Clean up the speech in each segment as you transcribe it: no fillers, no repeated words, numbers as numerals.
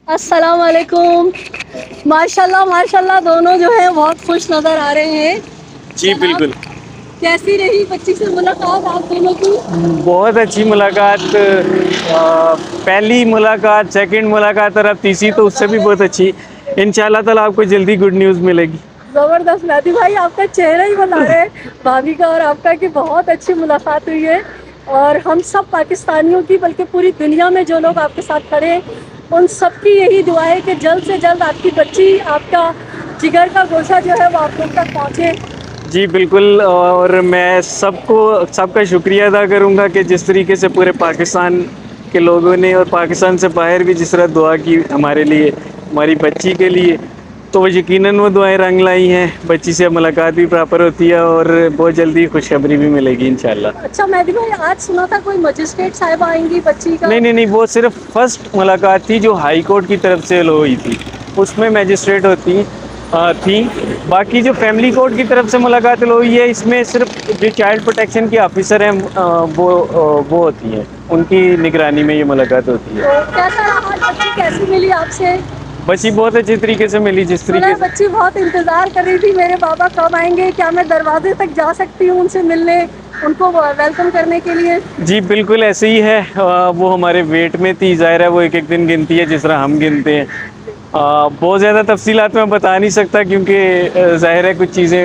अस्सलाम वालेकुम। माशाल्लाह माशाल्लाह दोनों जो है बहुत खुश नज़र आ रहे हैं। जी जनाब, बिल्कुल। कैसी रही बच्ची से मुलाकात आप दोनों की? बहुत अच्छी मुलाकात। पहली मुलाकात, सेकंड मुलाकात और अब तीसरी तो उससे भी बहुत अच्छी। इंशाल्लाह ताला आपको जल्दी गुड न्यूज़ मिलेगी। ज़बरदस्त मेहदी भाई, आपका चेहरा ही बता रहे हैं भाभी का और आपका कि बहुत अच्छी मुलाकात हुई है। और हम सब पाकिस्तानियों की, बल्कि पूरी दुनिया में जो लोग आपके साथ खड़े हैं, उन सब की यही दुआ है कि जल्द से जल्द आपकी बच्ची, आपका जिगर का गोशा जो है वो आप लोग तक पहुँचे। जी बिल्कुल। और मैं सबका शुक्रिया अदा करूंगा कि जिस तरीके से पूरे पाकिस्तान के लोगों ने और पाकिस्तान से बाहर भी जिस तरह दुआ की हमारे लिए, हमारी बच्ची के लिए, तो यकीनन वो दुआएं रंग लाई हैं। बच्ची से मुलाकात भी प्रॉपर होती है और बहुत जल्दी खुशखबरी भी मिलेगी इंशाल्लाह। अच्छा मेहदी भाई, आज सुना था कोई मजिस्ट्रेट साहिबा आएंगी बच्ची का? नहीं नहीं नहीं, वो सिर्फ फर्स्ट मुलाकात थी जो हाई कोर्ट की तरफ से हुई थी। उसमें मैजिस्ट्रेट थी। बाकी जो फैमिली कोर्ट की तरफ से मुलाकात हुई है, इसमें सिर्फ जो चाइल्ड प्रोटेक्शन की ऑफिसर हैं वो होती हैं। उनकी निगरानी में ये मुलाकात होती है। तो कैसा रहा, बच्ची कैसी मिली आपसे? बच्ची बहुत अच्छे तरीके से मिली, जिस सुना तरीके है से। बच्ची बहुत इंतजार कर रही थी, मेरे बाबा कब आएंगे, क्या मैं दरवाजे तक जा सकती हूँ उनसे मिलने, उनको वेलकम करने के लिए? जी बिल्कुल ऐसे ही है। वो हमारे वेट में थी। ज़ाहिर है वो एक एक दिन गिनती है जिस तरह हम गिनते हैं। बहुत ज़्यादा तफसीलात मैं बता नहीं सकता क्योंकि ज़ाहिर है कुछ चीज़ें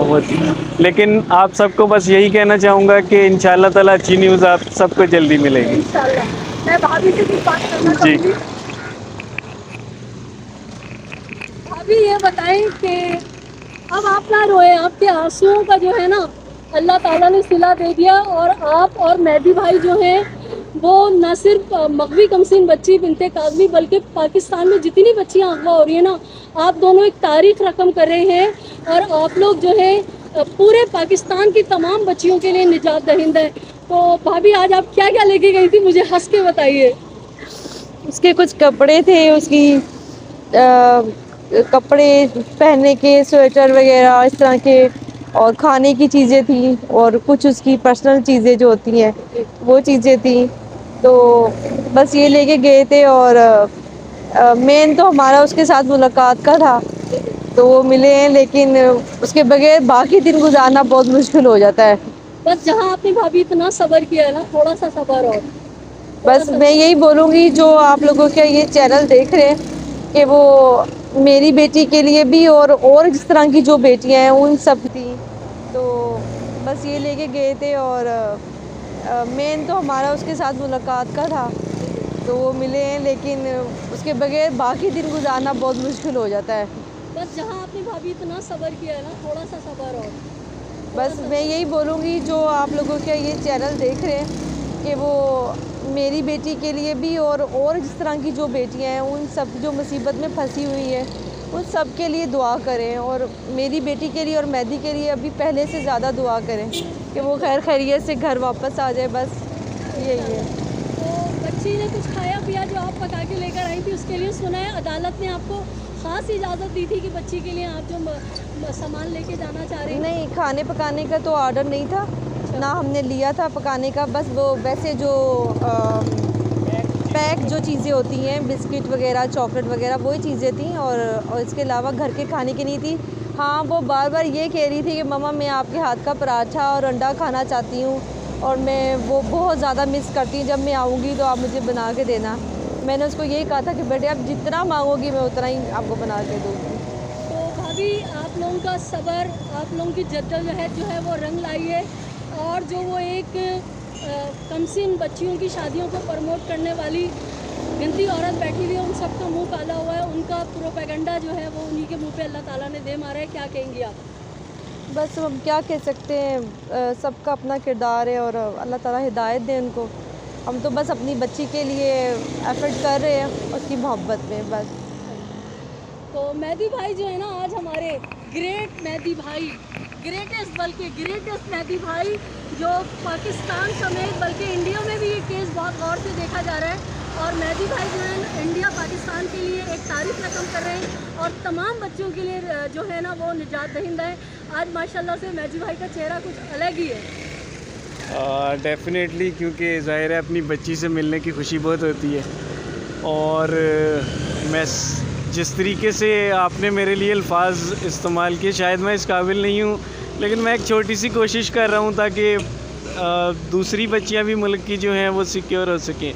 होती हैं। लेकिन आप सबको बस यही कहना चाहूँगा कि इंशाल्लाह ताला अच्छी न्यूज़ आप सबको जल्दी मिलेगी। इंशाल्लाह। मैं भाभी से भी बात करना जी। चाहूँगी। भाभी ये बताएं कि अब आप ना रोए, आपके आंसुओं का जो है ना अल्लाह ताला ने सिला दे दिया, और आप और मेहदी भाई जो हैं वो न सिर्फ मगवी कमसीन बच्ची बिनते काज़मी, बल्कि पाकिस्तान में जितनी बच्चियां अगवा हो रही है ना, आप दोनों एक तारीख रकम कर रहे हैं। और आप लोग जो है पूरे पाकिस्तान की तमाम बच्चियों के लिए निजात दहिंद है। तो भाभी आज आप क्या क्या लेके गई थी, मुझे हंस के बताइए। उसके कुछ कपड़े थे, उसकी कपड़े पहनने के, स्वेटर वगैरह इस तरह के, और खाने की चीज़ें थी, और कुछ उसकी पर्सनल चीज़ें जो होती हैं वो चीज़ें थी। तो बस ये लेके गए थे। और मेन तो हमारा उसके साथ मुलाकात का था, तो वो मिले हैं, लेकिन उसके बगैर बाकी दिन गुजारना बहुत मुश्किल हो जाता है। बस जहाँ आपने भाभी इतना सब्र किया है ना, थोड़ा सा सब्र और थोड़ा बस सा। मैं यही बोलूँगी जो आप लोगों के ये चैनल देख रहे हैं कि वो मेरी बेटी के लिए भी, और जिस तरह की जो बेटियां हैं उन सब थी। तो बस ये लेके गए थे। और मेन तो हमारा उसके साथ मुलाकात का था, तो वो मिले हैं, लेकिन उसके बगैर बाकी दिन गुजारना बहुत मुश्किल हो जाता है। बस जहाँ आपने भाभी इतना सब्र किया है ना, थोड़ा सा सब्र और बस मैं यही बोलूँगी जो आप लोगों के ये चैनल देख रहे हैं कि वो मेरी बेटी के लिए भी, और जिस तरह की जो बेटियां हैं उन सब जो मुसीबत में फंसी हुई है उन सब के लिए दुआ करें, और मेरी बेटी के लिए और मेहदी के लिए अभी पहले से ज़्यादा दुआ करें कि वो खैर खैरियत से घर वापस आ जाए। बस यही है। तो बच्ची ने कुछ खाया पिया जो आप पका के लेकर आई थी, उसके लिए सुना है अदालत ने आपको ख़ास इजाज़त दी थी कि बच्ची के लिए आप जो सामान लेके जाना चाह रही हैं? नहीं, खाने पकाने का तो ऑर्डर नहीं था, ना हमने लिया था पकाने का। बस वो वैसे जो पैक जो चीज़ें होती हैं, बिस्किट वगैरह, चॉकलेट वगैरह, वही चीज़ें थी, और इसके अलावा घर के खाने की नहीं थी। हाँ, वो बार बार ये कह रही थी कि मम्मा मैं आपके हाथ का पराठा और अंडा खाना चाहती हूँ, और मैं वो बहुत ज़्यादा मिस करती हूँ। जब मैं आऊँगी तो आप मुझे बना के देना। मैंने उसको यही कहा था कि बेटे आप जितना मांगोगी मैं उतना ही आपको बना के दूँगी। तो भाभी आप लोगों का सब्र, आप लोगों की जद्दोजहद जो है वो रंग लाई है। और जो वो एक कमसिन बच्चियों की शादियों को प्रमोट करने वाली गिनती औरत बैठी हुई है, उन सबका मुंह काला हुआ है, उनका प्रोपेगेंडा जो है वो उन्हीं के मुंह पे अल्लाह ताला ने दे मारा है। क्या कहेंगी आप? बस हम क्या कह सकते हैं, सबका अपना किरदार है, और अल्लाह ताला हिदायत दे उनको। हम तो बस अपनी बच्ची के लिए एफर्ट कर रहे हैं, उसकी मोहब्बत में बस। तो मेहदी भाई जो है ना, आज हमारे ग्रेट मेहदी भाई, ग्रेटेस्ट बल्कि ग्रेटेस्ट मेहदी भाई, जो पाकिस्तान समेत बल्कि इंडिया में भी ये केस बहुत गौर से देखा जा रहा है। और मेहदी भाई जो है इंडिया पाकिस्तान के लिए एक तारीफ रकम कर रहे हैं, और तमाम बच्चों के लिए जो है ना वो निजात दहिंदा है। आज माशाल्लाह से मेहदी भाई का चेहरा कुछ अलग ही है। डेफिनेटली, क्योंकि ज़ाहिर है अपनी बच्ची से मिलने की खुशी बहुत होती है। और जिस तरीके से आपने मेरे लिए अल्फाज इस्तेमाल किए, शायद मैं इस काबिल नहीं हूँ, लेकिन मैं एक छोटी सी कोशिश कर रहा हूँ ताकि दूसरी बच्चियाँ भी मुल्क की जो हैं वो सिक्योर हो सकें।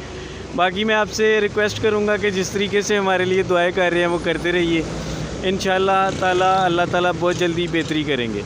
बाकी मैं आपसे रिक्वेस्ट करूँगा कि जिस तरीके से हमारे लिए दुआएं कर रहे हैं वो करते रहिए। इंशाअल्लाह ताला अल्लाह ताला बहुत जल्दी बेहतरी करेंगे।